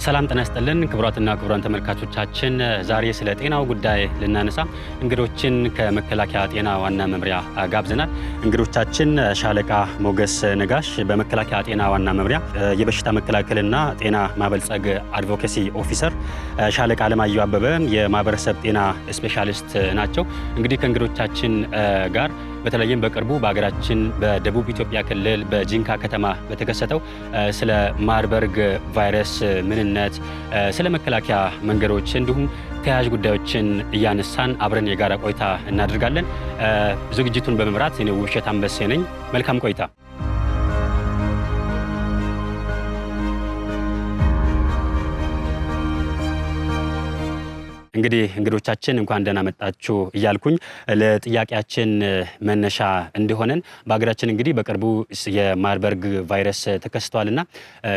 ሰላም ጤና ይስጥልን ክቡራትና ክቡራን ተመልካቾቻችን ዛሬ ስለ ጤናው ጉዳይ ልናነሳ እንግዶችን ከመከላከያ ጤና ዋና መምሪያ ጋብዘናል። እንግዶቻችን ሻለቃ ሞገስ ነጋሽ በመከላከያ ጤና ዋና መምሪያ የበሽታ መከላከልና ጤና ማበልጸግ አድቮኬሲ ኦፊሰር፣ ሻለቃ አለማየሁ አበበ የማህበረሰብ ጤና ስፔሻሊስት ናቸው። እንግዲህ ከእንግዶቻችን ጋር በተለይም በቅርቡ በሀገራችን በደቡብ ኢትዮጵያ ክልል በጂንካ ከተማ በተከሰተው ስለ ማርበርግ ቫይረስ ምንነት፣ ስለ መከላከያ መንገዶች እንዲሁም ተያያዥ ጉዳዮችን እያነሳን አብረን የጋራ ቆይታ እናደርጋለን። ዝግጅቱን በመምራት እኔ ውብሸት አንበሴ ነኝ። መልካም ቆይታ። እንግዲህ እንግዶቻችን እንኳን ደህና መጣችሁ እያልኩኝ ለጥያቄያችን መነሻ እንዲሆነን በሀገራችን እንግዲህ በቅርቡ የማርበርግ ቫይረስ ተከስቷልና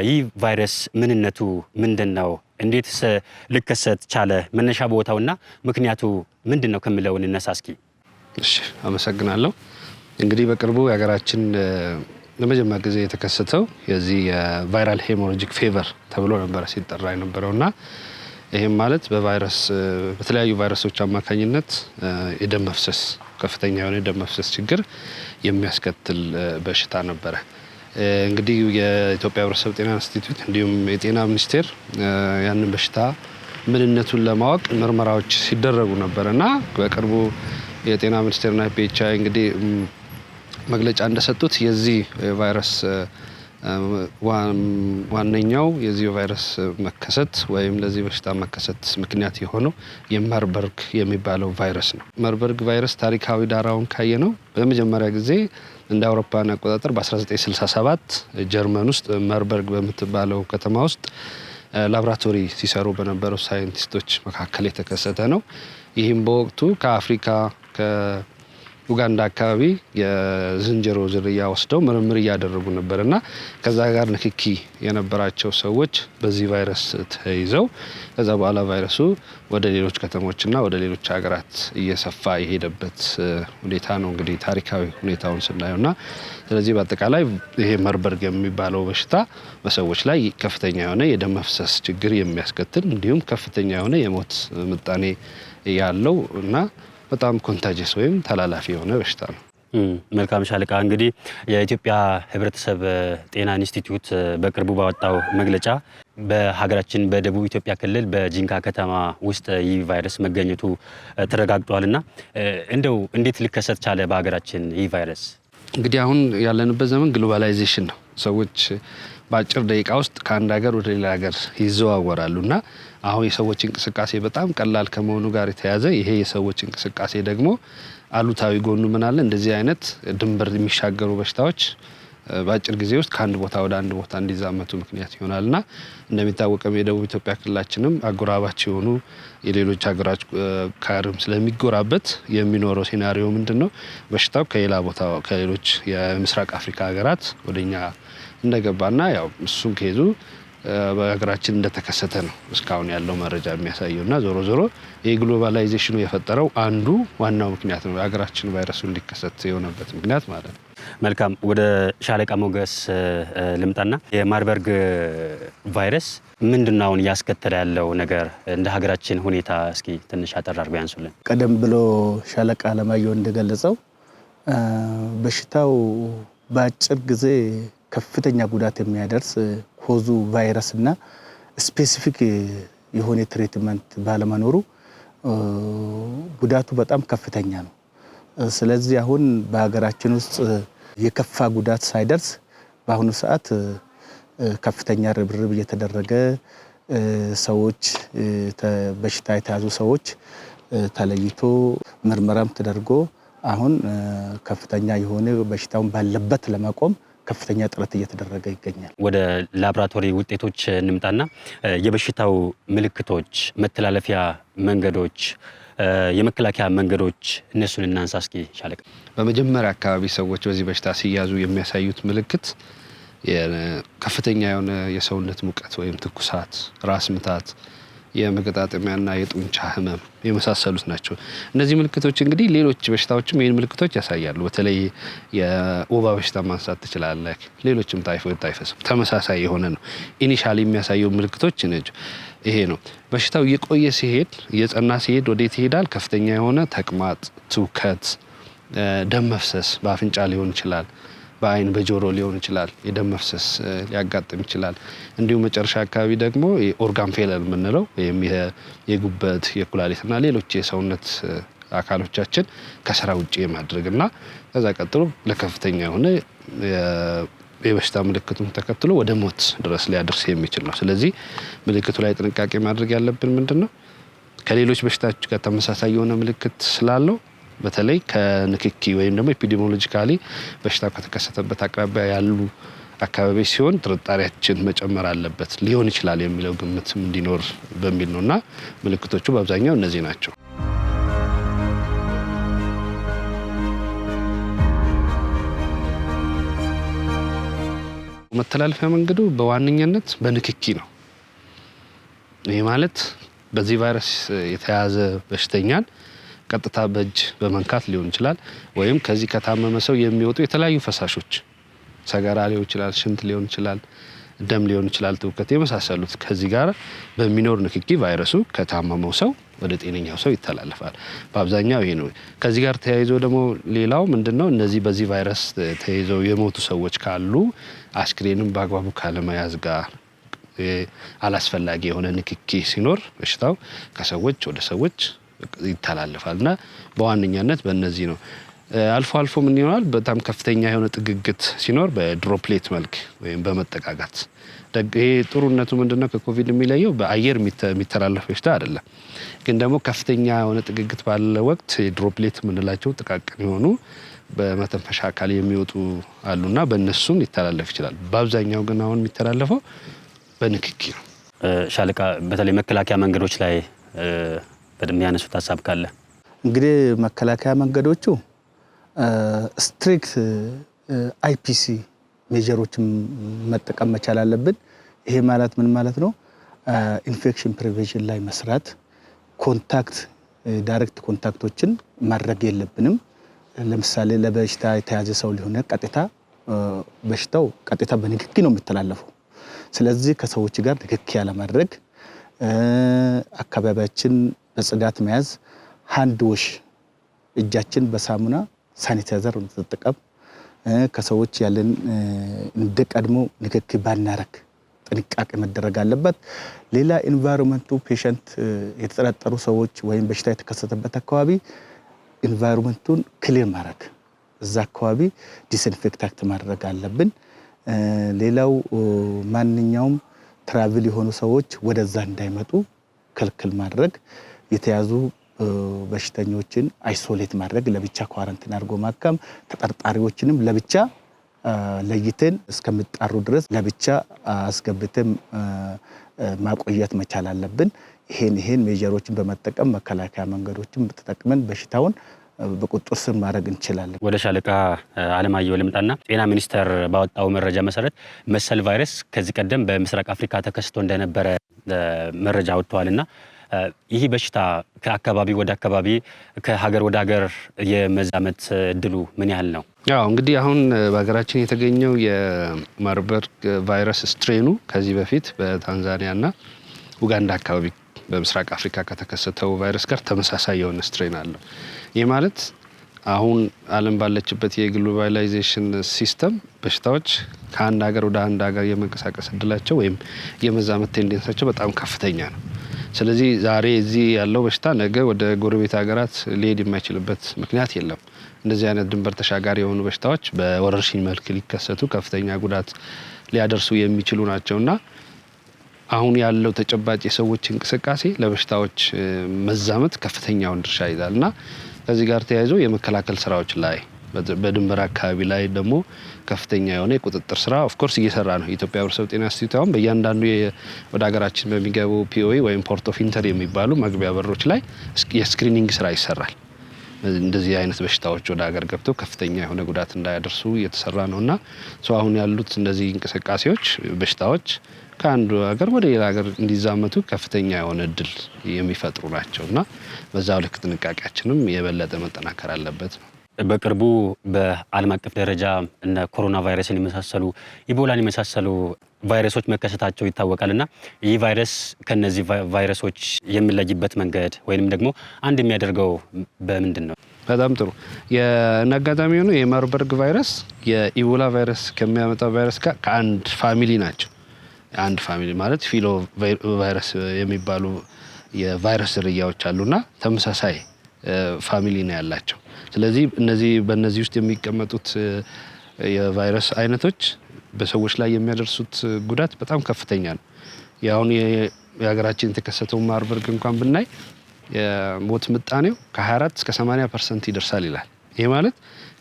ይህ ቫይረስ ምንነቱ ምንድነው? እንዴትስ ሊከሰት ቻለ? መነሻ ቦታውና ምክንያቱ ምንድነው ከሚለው እንነሳ እስኪ። እሺ፣ አመሰግናለሁ። እንግዲህ በቅርቡ የሀገራችን ለመጀመሪያ ጊዜ የተከሰተው የዚህ የቫይራል ሄሞራጂክ ፌቨር ተብሎ ነበር ሲጠራ የነበረውና ይሄም ማለት በተለያዩ ቫይረሶች አማካኝነት የደም መፍሰስ ከፍተኛ የሆነ የደም መፍሰስ ችግር የሚያስከትል በሽታ ነበረ። እንግዲህ የኢትዮጵያ ሕብረተሰብ ጤና ኢንስቲትዩት እንዲሁም የጤና ሚኒስቴር ያንን በሽታ ምንነቱን ለማወቅ ምርመራዎች ሲደረጉ ነበርና በቅርቡ የጤና ሚኒስቴርና ፒኤችአይ እንግዲህ መግለጫ እንደሰጡት የዚህ ቫይረስ ዋነኛው የዚህ ቫይረስ መከሰት ወይም ለዚህ በሽታ መከሰት ምክንያት የሆነው የማርበርግ የሚባለው ቫይረስ ነው። ማርበርግ ቫይረስ ታሪካዊ ዳራውን ካየነው በመጀመሪያ ጊዜ እንደ አውሮፓውያን አቆጣጠር በ1967 ጀርመን ውስጥ ማርበርግ በምትባለው ከተማ ውስጥ ላብራቶሪ ሲሰሩ በነበሩ ሳይንቲስቶች መካከል የተከሰተ ነው። ይህም በወቅቱ ከአፍሪካ ኡጋንዳ አካባቢ የዝንጀሮ ዝርያ ወስደው ምርምር እያደረጉ ነበርና ከዛ ጋር ንክኪ የነበራቸው ሰዎች በዚህ ቫይረስ ተይዘው ከዛ በኋላ ቫይረሱ ወደ ሌሎች ከተሞችና ወደ ሌሎች ሀገራት እየሰፋ የሄደበት ሁኔታ ነው እንግዲህ ታሪካዊ ሁኔታውን ስናየውና ስለዚህ በአጠቃላይ ይሄ ማርበርግ የሚባለው በሽታ በሰዎች ላይ ከፍተኛ የሆነ የደም መፍሰስ ችግር የሚያስከትል እንዲሁም ከፍተኛ የሆነ የሞት ምጣኔ ያለው እና በጣም ኮንታጂየስ ወይም ተላላፊ የሆነ በሽታ ነው። መልካም ሻለቃ፣ እንግዲህ የኢትዮጵያ ሕብረተሰብ ጤና ኢንስቲትዩት በቅርቡ ባወጣው መግለጫ በሀገራችን በደቡብ ኢትዮጵያ ክልል በጂንካ ከተማ ውስጥ ይህ ቫይረስ መገኘቱ ተረጋግጧልና እንደው እንዴት ሊከሰት ቻለ በሀገራችን ይህ ቫይረስ? እንግዲህ አሁን ያለንበት ዘመን ግሎባላይዜሽን ነው። ሰዎች በአጭር ደቂቃ ውስጥ ከአንድ ሀገር ወደ ሌላ ሀገር ይዘዋወራሉና አሁን የሰዎች እንቅስቃሴ በጣም ቀላል ከመሆኑ ጋር የተያዘ ይሄ የሰዎች እንቅስቃሴ ደግሞ አሉታዊ ጎኑ ምን አለ? እንደዚህ አይነት ድንበር የሚሻገሩ በሽታዎች በአጭር ጊዜ ውስጥ ከአንድ ቦታ ወደ አንድ ቦታ እንዲዛመቱ ምክንያት ይሆናልና እንደሚታወቀው የደቡብ ኢትዮጵያ ክልላችንም አጎራባች የሆኑ የሌሎች ሀገራት ጋርም ስለሚጎራበት የሚኖረው ሴናሪዮ ምንድነው? በሽታው ከሌላ ቦታ ከሌሎች የምስራቅ አፍሪካ ሀገራት ወደኛ እንደገባና ያው እሱን ከይዙ በሀገራችን እንደተከሰተ ነው እስካሁን ያለው መረጃ የሚያሳየውና ዞሮ ዞሮ የግሎባላይዜሽኑ የፈጠረው አንዱ ዋናው ምክንያት ነው የሀገራችን ቫይረሱ እንዲከሰት የሆነበት ምክንያት ማለት ነው። መልካም፣ ወደ ሻለቃ ሞገስ ልምጣና የማርበርግ ቫይረስ ምንድነው አሁን እያስከተለ ያለው ነገር እንደ ሀገራችን ሁኔታ እስኪ ትንሽ አጠር አድርገው ያንሱልን። ቀደም ብሎ ሻለቃ አለማየሁ እንደገለጸው በሽታው በአጭር ጊዜ ከፍተኛ ጉዳት የሚያደርስ ኮዙ ቫይረስና ስፔሲፊክ የሆነ ትሪትመንት ባለመኖሩ ጉዳቱ በጣም ከፍተኛ ነው። ስለዚህ አሁን በሀገራችን ውስጥ የከፋ ጉዳት ሳይደርስ በአሁኑ ሰዓት ከፍተኛ ርብርብ እየተደረገ ሰዎች በሽታ የተያዙ ሰዎች ተለይቶ ምርመራም ተደርጎ አሁን ከፍተኛ የሆነ በሽታውን ባለበት ለማቆም ከፍተኛ ጥረት እየተደረገ ይገኛል። ወደ ላብራቶሪ ውጤቶች እንምጣና የበሽታው ምልክቶች፣ መተላለፊያ መንገዶች፣ የመከላከያ መንገዶች እነሱን እናንሳ እስኪ ሻለቃ። በመጀመሪያ አካባቢ ሰዎች በዚህ በሽታ ሲያዙ የሚያሳዩት ምልክት ከፍተኛ የሆነ የሰውነት ሙቀት ወይም ትኩሳት፣ ራስ ምታት የመገጣጠሚያና የጡንቻ ህመም የመሳሰሉት ናቸው። እነዚህ ምልክቶች እንግዲህ ሌሎች በሽታዎችም ይህን ምልክቶች ያሳያሉ። በተለይ የወባ በሽታ ማንሳት ትችላለህ። ሌሎችም ታይፎይድ፣ ታይፈስም ተመሳሳይ የሆነ ነው። ኢኒሻሊ የሚያሳየው ምልክቶች ነጅ ይሄ ነው። በሽታው እየቆየ ሲሄድ እየጸና ሲሄድ ወዴት ይሄዳል? ከፍተኛ የሆነ ተቅማጥ፣ ትውከት፣ ደም መፍሰስ በአፍንጫ ሊሆን ይችላል፣ በአይን በጆሮ ሊሆን ይችላል። የደም መፍሰስ ሊያጋጥም ይችላል። እንዲሁም መጨረሻ አካባቢ ደግሞ የኦርጋን ፌለር የምንለው ወይም የጉበት የኩላሊትና ሌሎች የሰውነት አካሎቻችን ከስራ ውጭ የማድረግና ከዛ ቀጥሎ ለከፍተኛ የሆነ የበሽታ ምልክቱን ተከትሎ ወደ ሞት ድረስ ሊያደርስ የሚችል ነው። ስለዚህ ምልክቱ ላይ ጥንቃቄ ማድረግ ያለብን ምንድነው? ከሌሎች በሽታዎች ጋር ተመሳሳይ የሆነ ምልክት ስላለው በተለይ ከንክኪ ወይም ደግሞ ኤፒዲሚዮሎጂካሊ በሽታው ከተከሰተበት አቅራቢያ ያሉ አካባቢዎች ሲሆን ጥርጣሬያችን መጨመር አለበት ሊሆን ይችላል የሚለው ግምትም እንዲኖር በሚል ነውና ምልክቶቹ በአብዛኛው እነዚህ ናቸው። መተላለፊያ መንገዱ በዋነኛነት በንክኪ ነው። ይህ ማለት በዚህ ቫይረስ የተያዘ በሽተኛን ቀጥታ በእጅ በመንካት ሊሆን ይችላል፣ ወይም ከዚህ ከታመመ ሰው የሚወጡ የተለያዩ ፈሳሾች ሰገራ ሊሆን ይችላል፣ ሽንት ሊሆን ይችላል፣ ደም ሊሆን ይችላል፣ ትውከት የመሳሰሉት ከዚህ ጋር በሚኖር ንክኪ ቫይረሱ ከታመመው ሰው ወደ ጤነኛው ሰው ይተላለፋል። በአብዛኛው ይሄ ነው። ከዚህ ጋር ተያይዞ ደግሞ ሌላው ምንድነው? እነዚህ በዚህ ቫይረስ ተይዘው የሞቱ ሰዎች ካሉ አስክሬንም በአግባቡ ካለመያዝ ጋር አላስፈላጊ የሆነ ንክኪ ሲኖር በሽታው ከሰዎች ወደ ሰዎች ይተላለፋልና በዋነኛነት በእነዚህ ነው። አልፎ አልፎ ምን ይሆናል? በጣም ከፍተኛ የሆነ ጥግግት ሲኖር በድሮፕሌት መልክ ወይም በመጠጋጋት ይሄ ጥሩነቱ ምንድነው? ከኮቪድ የሚለየው በአየር የሚተላለፍ በሽታ አይደለም። ግን ደግሞ ከፍተኛ የሆነ ጥግግት ባለ ወቅት ድሮፕሌት የምንላቸው ጥቃቅን የሆኑ በመተንፈሻ አካል የሚወጡ አሉና በእነሱም ሊተላለፍ ይችላል። በአብዛኛው ግን አሁን የሚተላለፈው በንክኪ ነው። ሻለቃ በተለይ መከላከያ መንገዶች ላይ በደም ያነሱት ሀሳብ ካለ? እንግዲህ መከላከያ መንገዶቹ ስትሪክት አይፒሲ ሜጀሮችን መጠቀም መቻል አለብን። ይሄ ማለት ምን ማለት ነው? ኢንፌክሽን ፕሪቬንሽን ላይ መስራት፣ ኮንታክት ዳይሬክት ኮንታክቶችን ማድረግ የለብንም። ለምሳሌ ለበሽታ የተያዘ ሰው ሊሆን ቀጥታ በሽታው ቀጥታ በንክኪ ነው የሚተላለፈው። ስለዚህ ከሰዎች ጋር ንክኪ ያለማድረግ፣ አካባቢያችን በጽዳት መያዝ፣ ሃንድ ዎሽ እጃችን በሳሙና ሳኒታይዘር መጠቀም፣ ከሰዎች ያለን እንደቀድሞ ንክኪ ባናረግ ጥንቃቄ መደረግ አለበት። ሌላ ኢንቫይሮንመንቱ ፔሸንት የተጠረጠሩ ሰዎች ወይም በሽታ የተከሰተበት አካባቢ ኢንቫይሮንመንቱን ክሊር ማድረግ፣ እዛ አካባቢ ዲስኢንፌክታንት ማድረግ አለብን። ሌላው ማንኛውም ትራቭል የሆኑ ሰዎች ወደዛ እንዳይመጡ ክልክል ማድረግ፣ የተያዙ በሽተኞችን አይሶሌት ማድረግ፣ ለብቻ ኳረንቲን አድርጎ ማከም፣ ተጠርጣሪዎችንም ለብቻ ለይተን እስከሚጣሩ ድረስ ለብቻ አስገብተን ማቆየት መቻል አለብን። ይሄን ሜጀሮችን በመጠቀም መከላከያ መንገዶችን ተጠቅመን በሽታውን በቁጥጥር ስር ማድረግ እንችላለን። ወደ ሻለቃ አለማየሁ ልምጣና ጤና ሚኒስቴር ባወጣው መረጃ መሰረት መሰል ቫይረስ ከዚህ ቀደም በምስራቅ አፍሪካ ተከስቶ እንደነበረ መረጃ ወጥቷልና ይህ በሽታ ከአካባቢ ወደ አካባቢ ከሀገር ወደ ሀገር የመዛመት እድሉ ምን ያህል ነው? ያው እንግዲህ አሁን በሀገራችን የተገኘው የማርበርግ ቫይረስ ስትሬኑ ከዚህ በፊት በታንዛኒያና ኡጋንዳ አካባቢ በምስራቅ አፍሪካ ከተከሰተው ቫይረስ ጋር ተመሳሳይ የሆነ ስትሬን አለው። ይህ ማለት አሁን ዓለም ባለችበት የግሎባላይዜሽን ሲስተም በሽታዎች ከአንድ ሀገር ወደ አንድ ሀገር የመንቀሳቀስ እድላቸው ወይም የመዛመት ቴንደንሳቸው በጣም ከፍተኛ ነው። ስለዚህ ዛሬ እዚህ ያለው በሽታ ነገ ወደ ጎረቤት ሀገራት ሊሄድ የማይችልበት ምክንያት የለም። እንደዚህ አይነት ድንበር ተሻጋሪ የሆኑ በሽታዎች በወረርሽኝ መልክ ሊከሰቱ ከፍተኛ ጉዳት ሊያደርሱ የሚችሉ ናቸውና አሁን ያለው ተጨባጭ የሰዎች እንቅስቃሴ ለበሽታዎች መዛመት ከፍተኛውን ድርሻ ይዛልና ከዚህ ጋር ተያይዞ የመከላከል ስራዎች ላይ በድንበር አካባቢ ላይ ደግሞ ከፍተኛ የሆነ የቁጥጥር ስራ ኦፍኮርስ እየሰራ ነው። የኢትዮጵያ ሕብረተሰብ ጤና ኢንስቲትዩት አሁን በእያንዳንዱ ወደ ሀገራችን በሚገቡ ፒኦኢ ወይም ፖርት ኦፍ ኢንተሪ የሚባሉ መግቢያ በሮች ላይ የስክሪኒንግ ስራ ይሰራል። እንደዚህ አይነት በሽታዎች ወደ ሀገር ገብተው ከፍተኛ የሆነ ጉዳት እንዳያደርሱ እየተሰራ ነውና አሁን ያሉት እነዚህ እንቅስቃሴዎች በሽታዎች ከአንዱ ሀገር ወደ ሌላ ሀገር እንዲዛመቱ ከፍተኛ የሆነ እድል የሚፈጥሩ ናቸውና በዛው ልክ ጥንቃቄያችንም የበለጠ መጠናከር አለበት ነው። በቅርቡ በዓለም አቀፍ ደረጃ እነ ኮሮና ቫይረስን የመሳሰሉ ኢቦላን የመሳሰሉ ቫይረሶች መከሰታቸው ይታወቃልና ይህ ቫይረስ ከነዚህ ቫይረሶች የሚለይበት መንገድ ወይንም ደግሞ አንድ የሚያደርገው በምንድን ነው? በጣም ጥሩ። የአጋጣሚ ሆኖ የማርበርግ ቫይረስ የኢቦላ ቫይረስ ከሚያመጣው ቫይረስ ጋር ከአንድ ፋሚሊ ናቸው። አንድ ፋሚሊ ማለት ፊሎ ቫይረስ የሚባሉ የቫይረስ ዝርያዎች አሉና ተመሳሳይ ፋሚሊ ነው ያላቸው። ስለዚህ በእነዚህ ውስጥ የሚቀመጡት የቫይረስ አይነቶች በሰዎች ላይ የሚያደርሱት ጉዳት በጣም ከፍተኛ ነው። ያሁን የሀገራችን የተከሰተው ማርበርግ እንኳን ብናይ የሞት ምጣኔው ከ24 እስከ 80% ይደርሳል ይላል። ይሄ ማለት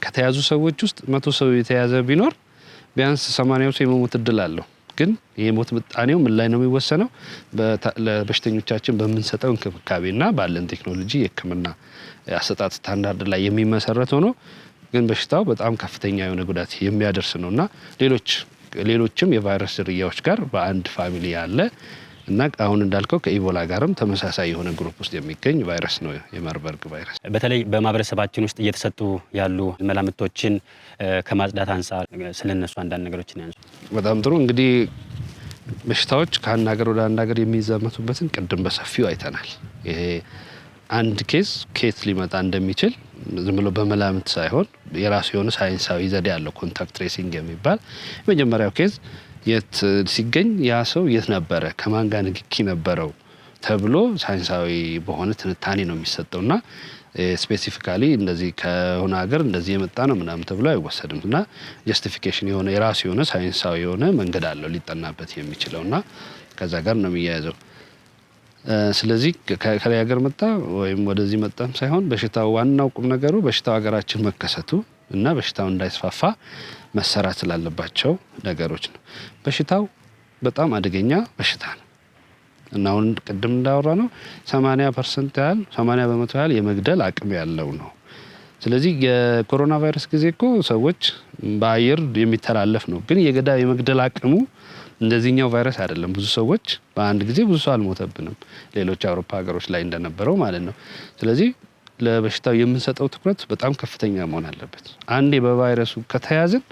ከተያዙ ሰዎች ውስጥ 100 ሰው የተያዘ ቢኖር ቢያንስ 80 ሰው የመሞት እድል አለው። ግን የሞት ምጣኔው ምን ላይ ነው የሚወሰነው? ለበሽተኞቻችን በምንሰጠው እንክብካቤና ባለን ቴክኖሎጂ የሕክምና አሰጣጥ ስታንዳርድ ላይ የሚመሰረት ሆኖ ግን በሽታው በጣም ከፍተኛ የሆነ ጉዳት የሚያደርስ ነውና ሌሎችም የቫይረስ ዝርያዎች ጋር በአንድ ፋሚሊ ያለ እና አሁን እንዳልከው ከኢቦላ ጋርም ተመሳሳይ የሆነ ግሩፕ ውስጥ የሚገኝ ቫይረስ ነው የማርበርግ ቫይረስ። በተለይ በማህበረሰባችን ውስጥ እየተሰጡ ያሉ መላምቶችን ከማጽዳት አንፃር ስለነሱ አንዳንድ ነገሮችን ያንሱ። በጣም ጥሩ። እንግዲህ በሽታዎች ከአንድ ሀገር ወደ አንድ ሀገር የሚዛመቱበትን ቅድም በሰፊው አይተናል። ይሄ አንድ ኬዝ ከየት ሊመጣ እንደሚችል ዝም ብሎ በመላምት ሳይሆን የራሱ የሆነ ሳይንሳዊ ዘዴ ያለው ኮንታክት ትሬሲንግ የሚባል የመጀመሪያው ኬዝ የት ሲገኝ ያ ሰው የት ነበረ፣ ከማን ጋር ንክኪ ነበረው ተብሎ ሳይንሳዊ በሆነ ትንታኔ ነው የሚሰጠውና ስፔሲፊካሊ እንደዚህ ከሆነ ሀገር እንደዚህ የመጣ ነው ምናምን ተብሎ አይወሰድም እና ጀስቲፊኬሽን የሆነ የራሱ የሆነ ሳይንሳዊ የሆነ መንገድ አለው ሊጠናበት የሚችለውና ከዛ ጋር ነው የሚያያዘው። ስለዚህ ከላይ ሀገር መጣ ወይም ወደዚህ መጣም ሳይሆን በሽታው ዋናው ቁም ነገሩ በሽታው ሀገራችን መከሰቱ እና በሽታው እንዳይስፋፋ መሰራት ስላለባቸው ነገሮች ነው። በሽታው በጣም አደገኛ በሽታ ነው እና አሁን ቅድም እንዳወራ ነው 80% ያህል 80% ያህል የመግደል አቅም ያለው ነው። ስለዚህ የኮሮና ቫይረስ ጊዜ እኮ ሰዎች በአየር የሚተላለፍ ነው፣ ግን የመግደል አቅሙ እንደዚህኛው ቫይረስ አይደለም። ብዙ ሰዎች በአንድ ጊዜ ብዙ ሰው አልሞተብንም፣ ሌሎች አውሮፓ ሀገሮች ላይ እንደነበረው ማለት ነው። ስለዚህ ለበሽታው የምንሰጠው ትኩረት በጣም ከፍተኛ መሆን አለበት። አንዴ በቫይረሱ ከተያዝን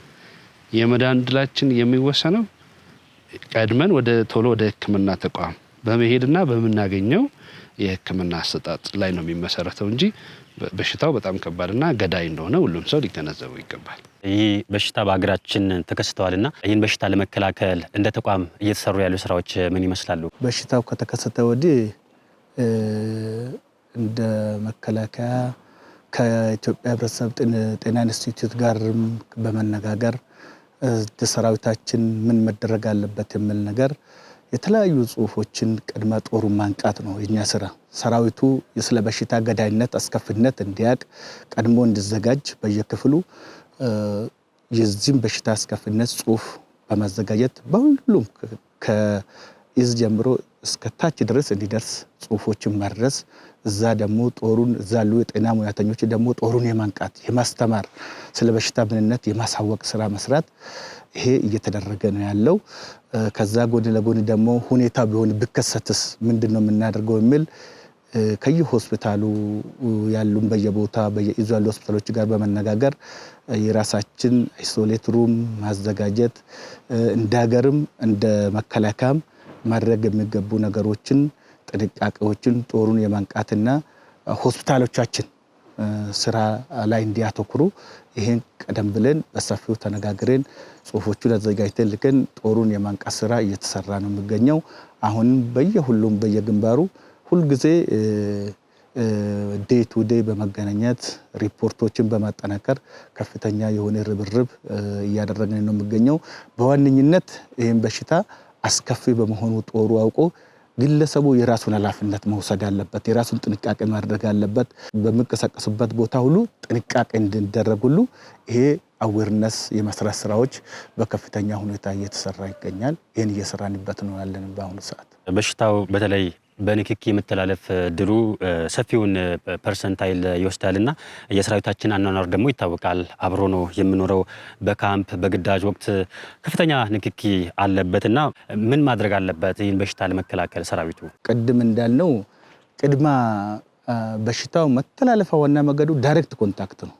የመዳን እድላችን የሚወሰነው ቀድመን ቶሎ ወደ ሕክምና ተቋም በመሄድና በምናገኘው የሕክምና አሰጣጥ ላይ ነው የሚመሰረተው እንጂ በሽታው በጣም ከባድና ገዳይ እንደሆነ ሁሉም ሰው ሊገነዘበው ይገባል። ይህ በሽታ በሀገራችን ተከስተዋልና ይህን በሽታ ለመከላከል እንደ ተቋም እየተሰሩ ያሉ ስራዎች ምን ይመስላሉ? በሽታው ከተከሰተ ወዲህ እንደ መከላከያ ከኢትዮጵያ ሕብረተሰብ ጤና ኢንስቲትዩት ጋር በመነጋገር ሰራዊታችን ምን መደረግ አለበት የሚል ነገር የተለያዩ ጽሁፎችን ቅድመ ጦሩን ማንቃት ነው የኛ ስራ። ሰራዊቱ ስለ በሽታ ገዳይነት፣ አስከፊነት እንዲያቅ ቀድሞ እንዲዘጋጅ በየክፍሉ የዚህም በሽታ አስከፊነት ጽሁፍ በማዘጋጀት በሁሉም ከኢዝ ጀምሮ እስከ ታች ድረስ እንዲደርስ ጽሁፎችን ማድረስ፣ እዛ ደግሞ ጦሩን እዛ ያሉ የጤና ሙያተኞች ደግሞ ጦሩን የማንቃት የማስተማር ስለ በሽታ ምንነት የማሳወቅ ስራ መስራት ይሄ እየተደረገ ነው ያለው። ከዛ ጎን ለጎን ደግሞ ሁኔታ ቢሆን ቢከሰትስ ምንድነው የምናደርገው የሚል ከየሆስፒታሉ ያሉን በየቦታ በየኢዙ ያሉ ሆስፒታሎች ጋር በመነጋገር የራሳችን አይሶሌት ሩም ማዘጋጀት እንደ ሀገርም እንደ መከላከያም ማድረግ የሚገቡ ነገሮችን ጥንቃቄዎችን ጦሩን የማንቃትና ሆስፒታሎቻችን ስራ ላይ እንዲያተኩሩ ይሄን ቀደም ብለን በሰፊው ተነጋግረን ጽሁፎቹን አዘጋጅተን ልከን ጦሩን የማንቃት ስራ እየተሰራ ነው የሚገኘው። አሁን በየሁሉም በየግንባሩ ሁልጊዜ ዴይ ቱ ዴይ በመገናኘት ሪፖርቶችን በማጠናከር ከፍተኛ የሆነ ርብርብ እያደረግን ነው የሚገኘው። በዋነኝነት ይህን በሽታ አስከፊ በመሆኑ ጦሩ አውቆ ግለሰቡ የራሱን ኃላፊነት መውሰድ አለበት፣ የራሱን ጥንቃቄ ማድረግ አለበት። በሚንቀሳቀስበት ቦታ ሁሉ ጥንቃቄ እንዲደረግ ሁሉ ይሄ አዌርነስ የመስራት ስራዎች በከፍተኛ ሁኔታ እየተሰራ ይገኛል። ይህን እየሰራንበት ነው ያለን በአሁኑ ሰዓት። በሽታው በተለይ በንክኪ የመተላለፍ ድሉ ሰፊውን ፐርሰንታይል ይወስዳልና የሰራዊታችን አኗኗር ደግሞ ይታወቃል። አብሮ ነው የምኖረው። በካምፕ በግዳጅ ወቅት ከፍተኛ ንክኪ አለበትና ምን ማድረግ አለበት ይህን በሽታ ለመከላከል ሰራዊቱ? ቅድም እንዳልነው ቅድማ በሽታው መተላለፋ ዋና መንገዱ ዳይሬክት ኮንታክት ነው።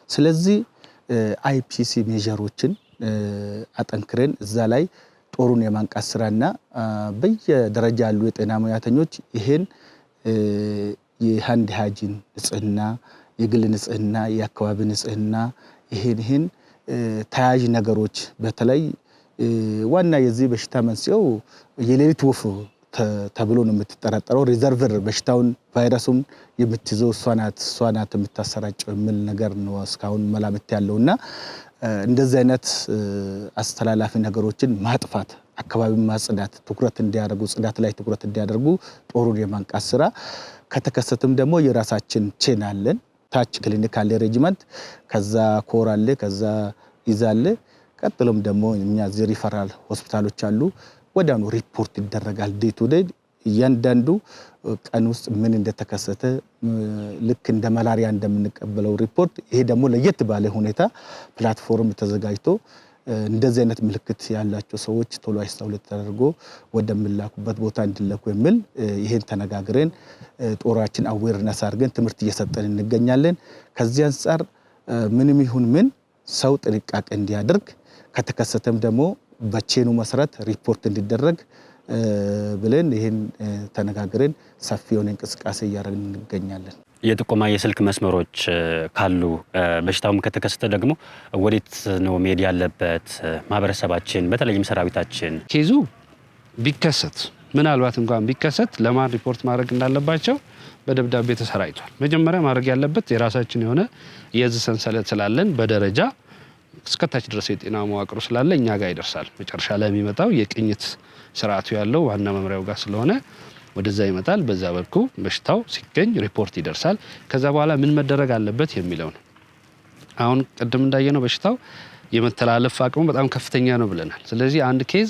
ስለዚህ አይፒሲ ሜዠሮችን አጠንክረን እዛ ላይ ጦሩን የማንቃት ስራና በየደረጃ ያሉ የጤና ሙያተኞች ይሄን የሃንድ ሃይጂን ንጽህና፣ የግል ንጽህና፣ የአካባቢ ንጽህና ይሄን ተያያዥ ነገሮች በተለይ ዋና የዚህ በሽታ መንስኤው የሌሊት ወፍ ተብሎ ነው የምትጠረጠረው። ሪዘርቨር በሽታውን ቫይረሱን የምትይዘው እሷ ናት የምታሰራጨው የሚል ነገር ነው እስካሁን መላምት ያለውና እንደዚህ አይነት አስተላላፊ ነገሮችን ማጥፋት፣ አካባቢ ማጽዳት ትኩረት እንዲያደርጉ ጽዳት ላይ ትኩረት እንዲያደርጉ ጦሩን የማንቃት ስራ ከተከሰተም ደግሞ የራሳችን ቼን አለን። ታች ክሊኒክ አለ ሬጂመንት፣ ከዛ ኮር አለ፣ ከዛ ይዛለ፣ ቀጥሎም ደግሞ እኛ ሪፈራል ሆስፒታሎች አሉ። ወዲያውኑ ሪፖርት ይደረጋል። ዴይ ቱ ዴይ እያንዳንዱ ቀን ውስጥ ምን እንደተከሰተ ልክ እንደ ማላሪያ እንደምንቀበለው ሪፖርት ይሄ ደግሞ ለየት ባለ ሁኔታ ፕላትፎርም ተዘጋጅቶ እንደዚህ አይነት ምልክት ያላቸው ሰዎች ቶሎ አይስተውል ተደርጎ ወደምላኩበት ቦታ እንዲለኩ የሚል ይሄን ተነጋግረን ጦራችን አዌርነስ አድርገን ትምህርት እየሰጠን እንገኛለን። ከዚህ አንፃር ምንም ይሁን ምን ሰው ጥንቃቄ እንዲያደርግ ከተከሰተም ደግሞ በቼኑ መሰረት ሪፖርት እንዲደረግ ብለን ይሄን ተነጋግረን ሰፊ የሆነ እንቅስቃሴ እያደረግን እንገኛለን። የጥቆማ የስልክ መስመሮች ካሉ በሽታውም ከተከሰተ ደግሞ ወዴት ነው መሄድ ያለበት ማህበረሰባችን በተለይም ሰራዊታችን? ኬዙ ቢከሰት ምናልባት እንኳን ቢከሰት ለማን ሪፖርት ማድረግ እንዳለባቸው በደብዳቤ ተሰራይቷል። መጀመሪያ ማድረግ ያለበት የራሳችን የሆነ የእዝ ሰንሰለት ስላለን በደረጃ እስከታች ድረስ የጤና መዋቅሩ ስላለ እኛ ጋር ይደርሳል። መጨረሻ ላይ የሚመጣው የቅኝት ስርዓቱ ያለው ዋና መምሪያው ጋር ስለሆነ ወደዛ ይመጣል። በዛ በኩ በሽታው ሲገኝ ሪፖርት ይደርሳል። ከዛ በኋላ ምን መደረግ አለበት የሚለው ነው። አሁን ቅድም እንዳየነው በሽታው የመተላለፍ አቅሙ በጣም ከፍተኛ ነው ብለናል። ስለዚህ አንድ ኬዝ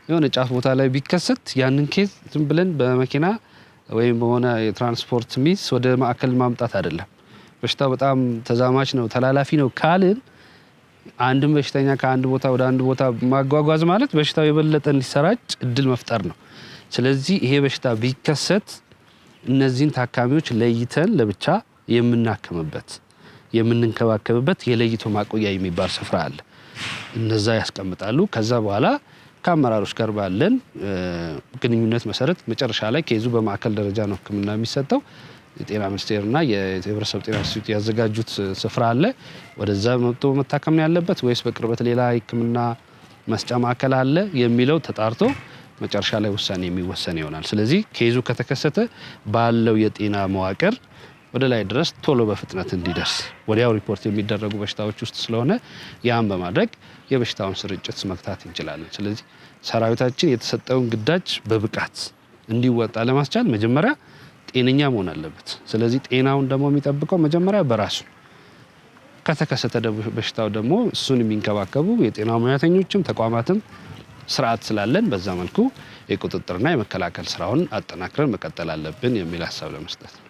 የሆነ ጫፍ ቦታ ላይ ቢከሰት ያንን ኬዝ ዝም ብለን በመኪና ወይም በሆነ የትራንስፖርት ሚስ ወደ ማዕከል ማምጣት አይደለም። በሽታው በጣም ተዛማች ነው፣ ተላላፊ ነው ካልን አንድም በሽተኛ ከአንድ ቦታ ወደ አንድ ቦታ ማጓጓዝ ማለት በሽታው የበለጠ እንዲሰራጭ እድል መፍጠር ነው። ስለዚህ ይሄ በሽታ ቢከሰት እነዚህን ታካሚዎች ለይተን ለብቻ የምናከምበት የምንንከባከብበት የለይቶ ማቆያ የሚባል ስፍራ አለ። እነዛ ያስቀምጣሉ። ከዛ በኋላ ከአመራሮች ጋር ባለን ግንኙነት መሰረት መጨረሻ ላይ ኬዙ በማዕከል ደረጃ ነው ሕክምና የሚሰጠው። የጤና ሚኒስቴርና የህብረተሰብ ጤና ኢንስቲትዩት ያዘጋጁት ስፍራ አለ። ወደዛ መጥቶ መታከም ነው ያለበት ወይስ በቅርበት ሌላ ሕክምና መስጫ ማዕከል አለ የሚለው ተጣርቶ መጨረሻ ላይ ውሳኔ የሚወሰን ይሆናል። ስለዚህ ኬዙ ከተከሰተ ባለው የጤና መዋቅር ወደ ላይ ድረስ ቶሎ በፍጥነት እንዲደርስ ወዲያው ሪፖርት የሚደረጉ በሽታዎች ውስጥ ስለሆነ ያን በማድረግ የበሽታውን ስርጭት መግታት እንችላለን። ስለዚህ ሰራዊታችን የተሰጠውን ግዳጅ በብቃት እንዲወጣ ለማስቻል መጀመሪያ ጤነኛ መሆን አለበት። ስለዚህ ጤናውን ደግሞ የሚጠብቀው መጀመሪያ በራሱ ከተከሰተ በሽታው ደግሞ እሱን የሚንከባከቡ የጤና ሙያተኞችም ተቋማትም ስርዓት ስላለን በዛ መልኩ የቁጥጥርና የመከላከል ስራውን አጠናክረን መቀጠል አለብን የሚል ሀሳብ ለመስጠት ነው።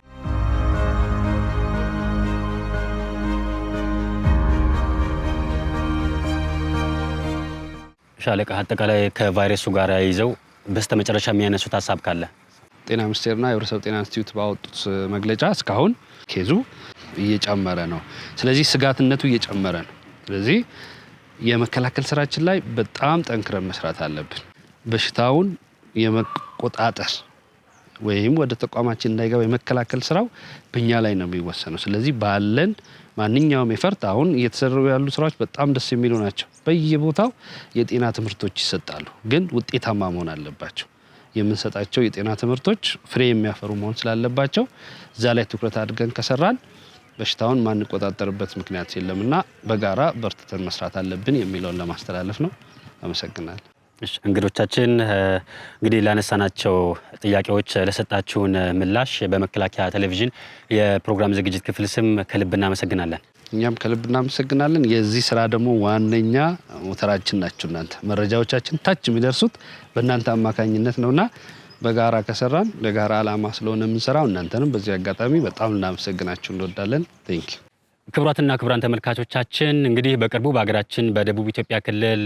ሻለቃ አጠቃላይ ከቫይረሱ ጋር ይዘው በስተመጨረሻ የሚያነሱት ሀሳብ ካለ? ጤና ሚኒስቴርና የህብረተሰብ ጤና ኢንስቲትዩት ባወጡት መግለጫ እስካሁን ኬዙ እየጨመረ ነው። ስለዚህ ስጋትነቱ እየጨመረ ነው። ስለዚህ የመከላከል ስራችን ላይ በጣም ጠንክረን መስራት አለብን። በሽታውን የመቆጣጠር ወይም ወደ ተቋማችን እንዳይገባ የመከላከል ስራው በእኛ ላይ ነው የሚወሰነው። ስለዚህ ባለን ማንኛውም ኤፈርት አሁን እየተሰሩ ያሉ ስራዎች በጣም ደስ የሚሉ ናቸው። በየቦታው የጤና ትምህርቶች ይሰጣሉ፣ ግን ውጤታማ መሆን አለባቸው። የምንሰጣቸው የጤና ትምህርቶች ፍሬ የሚያፈሩ መሆን ስላለባቸው እዛ ላይ ትኩረት አድርገን ከሰራን በሽታውን ማንቆጣጠርበት ምክንያት የለምና በጋራ በርትተን መስራት አለብን የሚለውን ለማስተላለፍ ነው። አመሰግናለሁ። እንግዶቻችን እንግዲህ ላነሳናቸው ጥያቄዎች ለሰጣችሁን ምላሽ በመከላከያ ቴሌቪዥን የፕሮግራም ዝግጅት ክፍል ስም ከልብ እናመሰግናለን። እኛም ከልብ እናመሰግናለን። የዚህ ስራ ደግሞ ዋነኛ ሞተራችን ናችሁ እናንተ። መረጃዎቻችን ታች የሚደርሱት በእናንተ አማካኝነት ነውና በጋራ ከሰራን ለጋራ ዓላማ ስለሆነ የምንሰራው እናንተንም በዚህ አጋጣሚ በጣም እናመሰግናችሁ እንወዳለን። ቴንክ ዩ። ክቡራትና ክቡራን ተመልካቾቻችን እንግዲህ በቅርቡ በሀገራችን በደቡብ ኢትዮጵያ ክልል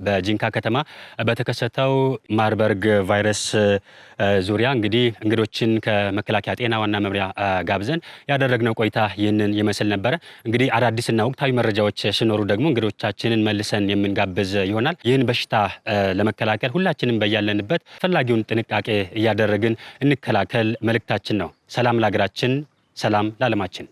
በጂንካ ከተማ በተከሰተው ማርበርግ ቫይረስ ዙሪያ እንግዲህ እንግዶችን ከመከላከያ ጤና ዋና መምሪያ ጋብዘን ያደረግነው ቆይታ ይህንን ይመስል ነበረ። እንግዲህ አዳዲስና ወቅታዊ መረጃዎች ሲኖሩ ደግሞ እንግዶቻችንን መልሰን የምንጋብዝ ይሆናል። ይህን በሽታ ለመከላከል ሁላችንም በያለንበት አስፈላጊውን ጥንቃቄ እያደረግን እንከላከል መልእክታችን ነው። ሰላም ለሀገራችን፣ ሰላም ለዓለማችን።